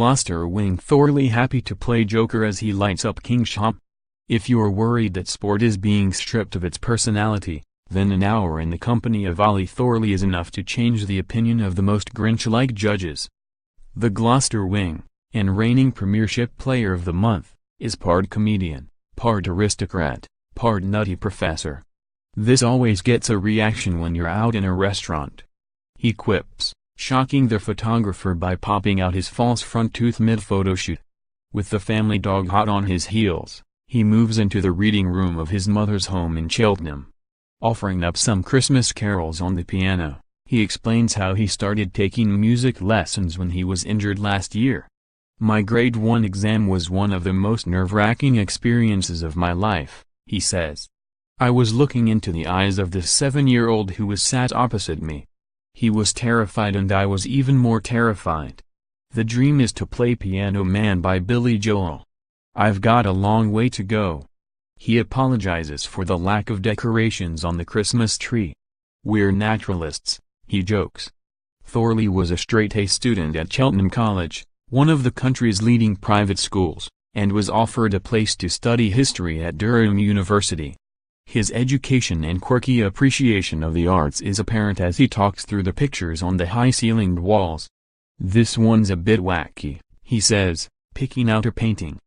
Gloucester wing Thorley happy to play Joker as he lights up Kingsholm? If you're worried that sport is being stripped of its personality, then an hour in the company of Ollie Thorley is enough to change the opinion of the most Grinch-like judges. The Gloucester wing, and reigning Premiership Player of the Month, is part comedian, part aristocrat, part nutty professor. This always gets a reaction when you're out in a restaurant. He quips, shocking the photographer by popping out his false front tooth mid-photoshoot. With the family dog hot on his heels, he moves into the reading room of his mother's home in Cheltenham. Offering up some Christmas carols on the piano, he explains how he started taking music lessons when he was injured last year. "My grade 1 exam was one of the most nerve-wracking experiences of my life," he says. "I was looking into the eyes of this 7-year-old who was sat opposite me. He was terrified and I was even more terrified. The dream is to play Piano Man by Billy Joel. I've got a long way to go." He apologizes for the lack of decorations on the Christmas tree. "We're naturalists," he jokes. Thorley was a straight-A student at Cheltenham College, one of the country's leading private schools, and was offered a place to study history at Durham University. His education and quirky appreciation of the arts is apparent as he talks through the pictures on the high-ceilinged walls. "This one's a bit wacky," he says, picking out a painting.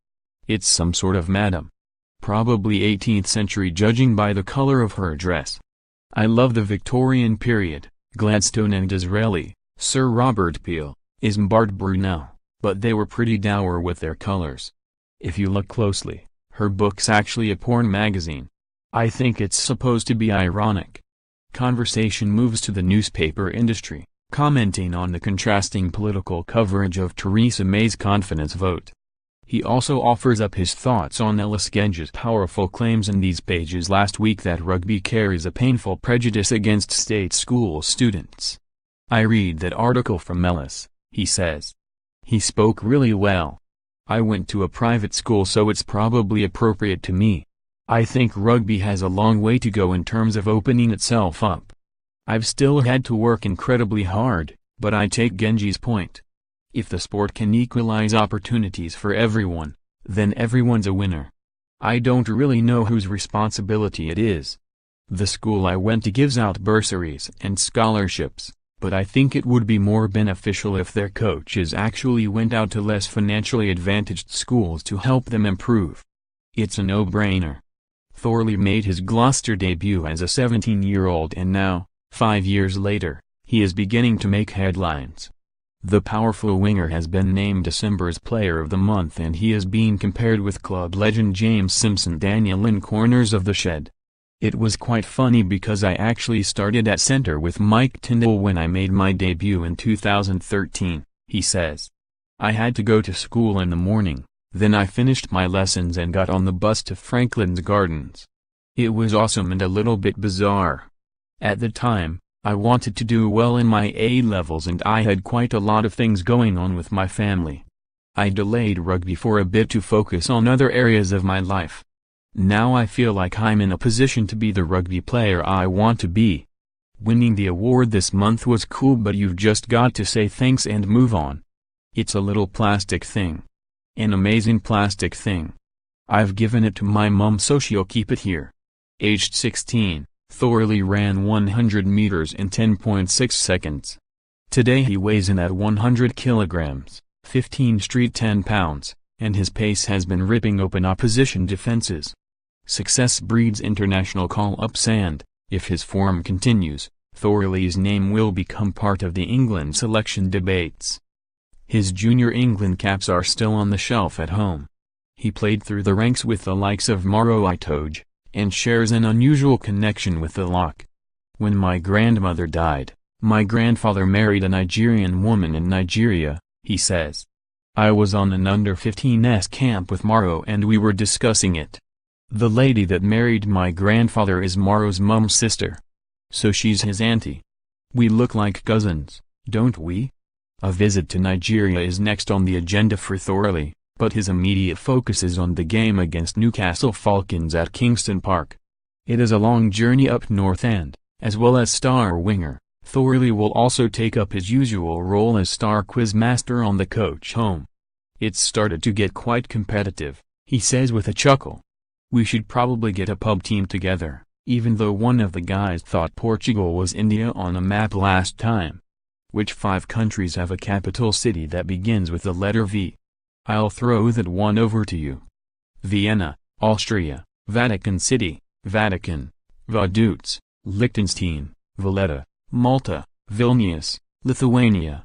"It's some sort of madam. Probably 18th century judging by the color of her dress. I love the Victorian period, Gladstone and Disraeli, Sir Robert Peel, Isambard Brunel, but they were pretty dour with their colors. If you look closely, her book's actually a porn magazine. I think it's supposed to be ironic." Conversation moves to the newspaper industry, commenting on the contrasting political coverage of Theresa May's confidence vote. He also offers up his thoughts on Ellis Genge's powerful claims in these pages last week that rugby carries a painful prejudice against state school students. "I read that article from Ellis," he says. "He spoke really well. I went to a private school so it's probably appropriate to me. I think rugby has a long way to go in terms of opening itself up. I've still had to work incredibly hard, but I take Genge's point. If the sport can equalize opportunities for everyone, then everyone's a winner. I don't really know whose responsibility it is. The school I went to gives out bursaries and scholarships, but I think it would be more beneficial if their coaches actually went out to less financially advantaged schools to help them improve. It's a no-brainer." Thorley made his Gloucester debut as a 17-year-old and now, 5 years later, he is beginning to make headlines. The powerful winger has been named December's Player of the Month and he is being compared with club legend James Simpson-Daniel in Corners of the Shed. "It was quite funny because I actually started at centre with Mike Tyndall when I made my debut in 2013, he says. "I had to go to school in the morning, then I finished my lessons and got on the bus to Franklin's Gardens. It was awesome and a little bit bizarre. At the time, I wanted to do well in my A-levels and I had quite a lot of things going on with my family. I delayed rugby for a bit to focus on other areas of my life. Now I feel like I'm in a position to be the rugby player I want to be. Winning the award this month was cool, but you've just got to say thanks and move on. It's a little plastic thing. An amazing plastic thing. I've given it to my mum so she'll keep it here." Aged 16, Thorley ran 100 meters in 10.6 seconds. Today he weighs in at 100 kilograms, 15 street 10 pounds, and his pace has been ripping open opposition defenses. Success breeds international call-ups and, if his form continues, Thorley's name will become part of the England selection debates. His junior England caps are still on the shelf at home. He played through the ranks with the likes of Maro Itoje, and shares an unusual connection with the lock. "When my grandmother died, my grandfather married a Nigerian woman in Nigeria," he says. "I was on an under-15s camp with Maro and we were discussing it. The lady that married my grandfather is Maro's mum's sister. So she's his auntie. We look like cousins, don't we?" A visit to Nigeria is next on the agenda for Thorley, but his immediate focus is on the game against Newcastle Falcons at Kingston Park. It is a long journey up north and, as well as star winger, Thorley will also take up his usual role as star quizmaster on the coach home. It's started to get quite competitive, he says with a chuckle. We should probably get a pub team together, even though one of the guys thought Portugal was India on a map last time. Which 5 countries have a capital city that begins with the letter V? I'll throw that one over to you. Vienna, Austria; Vatican City, Vatican; Vaduz, Liechtenstein; Valletta, Malta; Vilnius, Lithuania.